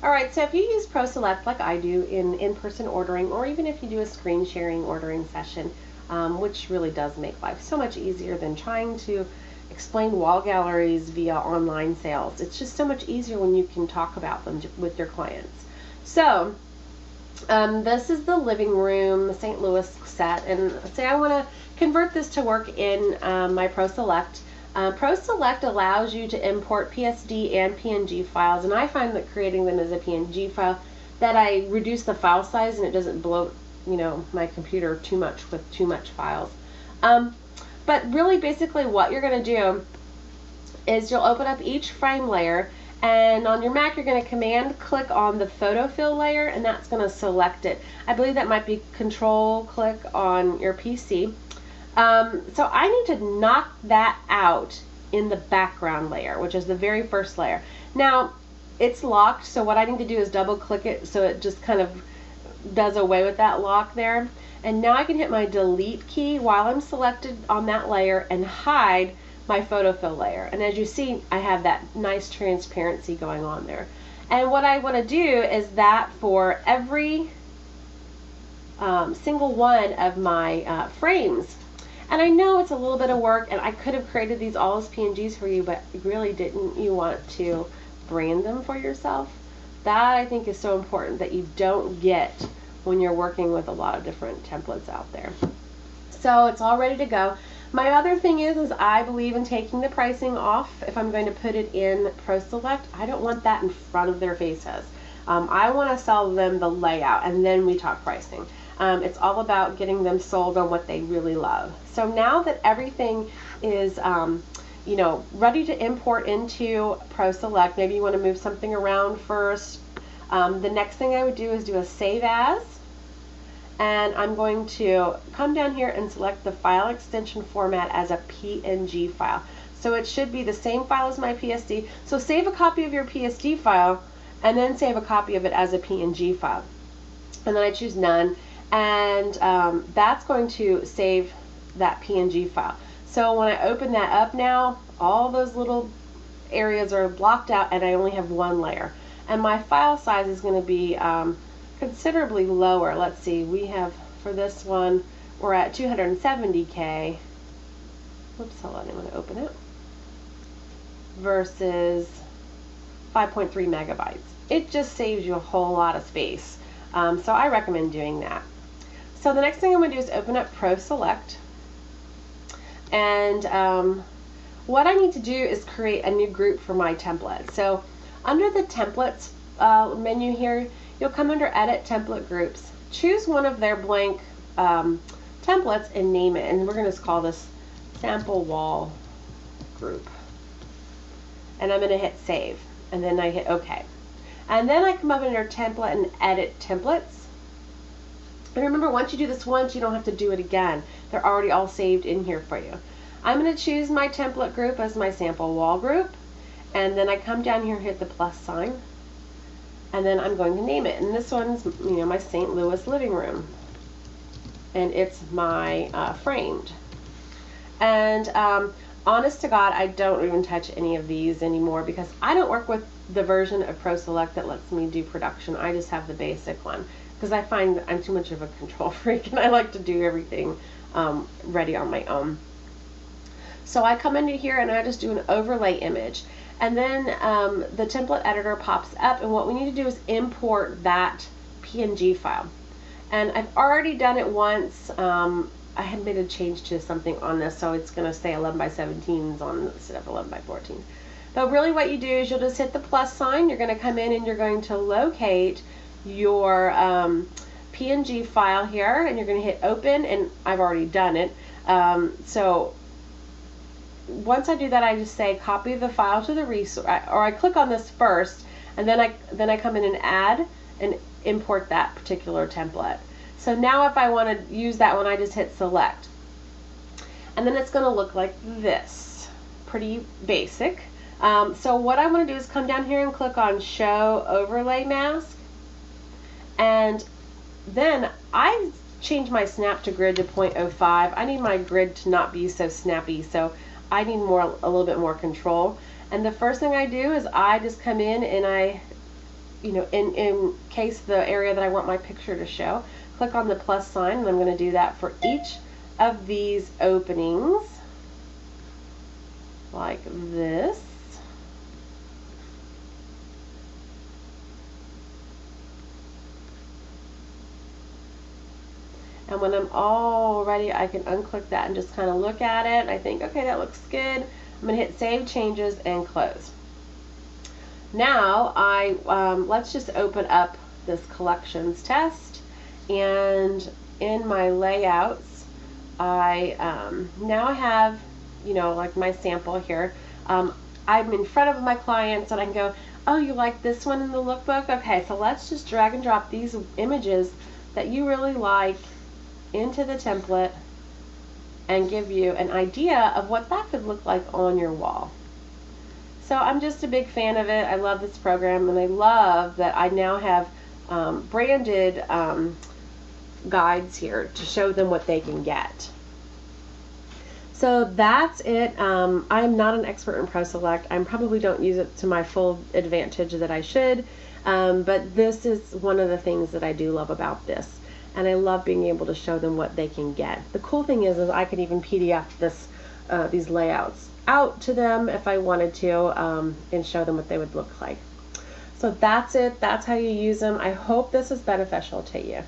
Alright, so if you use ProSelect like I do in-person ordering, or even if you do a screen sharing ordering session, which really does make life so much easier than trying to explain wall galleries via online sales. It's just so much easier when you can talk about them with your clients. So this is the living room, the St. Louis set, and say I want to convert this to work in my ProSelect. ProSelect allows you to import PSD and PNG files, and I find that creating them as a PNG file, that I reduce the file size and it doesn't bloat, you know, my computer too much with too much files. But really basically what you're going to do is you'll open up each frame layer, and on your Mac you're going to command click on the photo fill layer, and that's going to select it. I believe that might be control click on your PC. So I need to knock that out in the background layer, which is the very first layer. Now it's locked, so what I need to do is double click it so it just kind of does away with that lock there. And now I can hit my delete key while I'm selected on that layer and hide my photo fill layer. And as you see, I have that nice transparency going on there. And what I want to do is that for every single one of my frames. And I know it's a little bit of work, and I could have created these all as PNGs for you, but really didn't you want to brand them for yourself? That I think is so important that you don't get when you're working with a lot of different templates out there. So it's all ready to go. My other thing is I believe in taking the pricing off if I'm going to put it in ProSelect. I don't want that in front of their faces. I want to sell them the layout, and then we talk pricing. It's all about getting them sold on what they really love. So now that everything is you know, ready to import into ProSelect, maybe you want to move something around first. The next thing I would do is do a save as, and I'm going to come down here and select the file extension format as a PNG file. So it should be the same file as my PSD. So save a copy of your PSD file and then save a copy of it as a PNG file. And then I choose none, and that's going to save that PNG file. So when I open that up now, all those little areas are blocked out and I only have one layer. And my file size is going to be considerably lower. Let's see, we have, for this one, we're at 270K. Whoops, hold on, I'm going to open it. Versus 5.3 megabytes. It just saves you a whole lot of space. So I recommend doing that. So the next thing I'm going to do is open up ProSelect. And what I need to do is create a new group for my template. So under the templates menu here, you'll come under Edit Template Groups. Choose one of their blank templates and name it. And we're going to call this Sample Wall Group. And I'm going to hit Save. And then I hit OK. And then I come up under Template and Edit Templates. And remember, once you do this once, you don't have to do it again. They're already all saved in here for you. I'm going to choose my template group as my sample wall group. And then I come down here and hit the plus sign. And then I'm going to name it. And this one's, you know, my St. Louis living room. And it's my framed. And honest to God, I don't even touch any of these anymore because I don't work with the version of ProSelect that lets me do production. I just have the basic one because I find I'm too much of a control freak and I like to do everything ready on my own. So I come into here and I just do an overlay image. And then the template editor pops up, and what we need to do is import that PNG file. And I've already done it once. I had made a change to something on this, so it's going to say 11 by 17s on instead of 11 by 14. But really what you do is you'll just hit the plus sign. You're going to come in and you're going to locate your PNG file here, and you're going to hit open, and I've already done it. So once I do that, I just say copy the file to the resource, or I click on this first, and then I come in and add and import that particular template. So now if I want to use that one, I just hit select. And then it's going to look like this. Pretty basic. So what I want to do is come down here and click on Show Overlay Mask. And then I change my snap to grid to 0.05. I need my grid to not be so snappy, so I need a little bit more control. And the first thing I do is I just come in and I in case the area that I want my picture to show, click on the plus sign, and I'm going to do that for each of these openings, like this. And when I'm all ready, I can unclick that and just kind of look at it. And I think, okay, that looks good. I'm going to hit Save Changes and Close. Now, let's just open up this collections test. And in my layouts, I now have, like my sample here. I'm in front of my clients and I can go, oh, you like this one in the lookbook? Okay, so let's just drag and drop these images that you really like into the template and give you an idea of what that could look like on your wall. So I'm just a big fan of it. I love this program, and I love that I now have branded guides here to show them what they can get. So that's it. I'm not an expert in ProSelect. I probably don't use it to my full advantage that I should, but this is one of the things that I do love about this. And I love being able to show them what they can get. The cool thing is I can even PDF these layouts out to them if I wanted to, and show them what they would look like. So that's it. That's how you use them. I hope this is beneficial to you.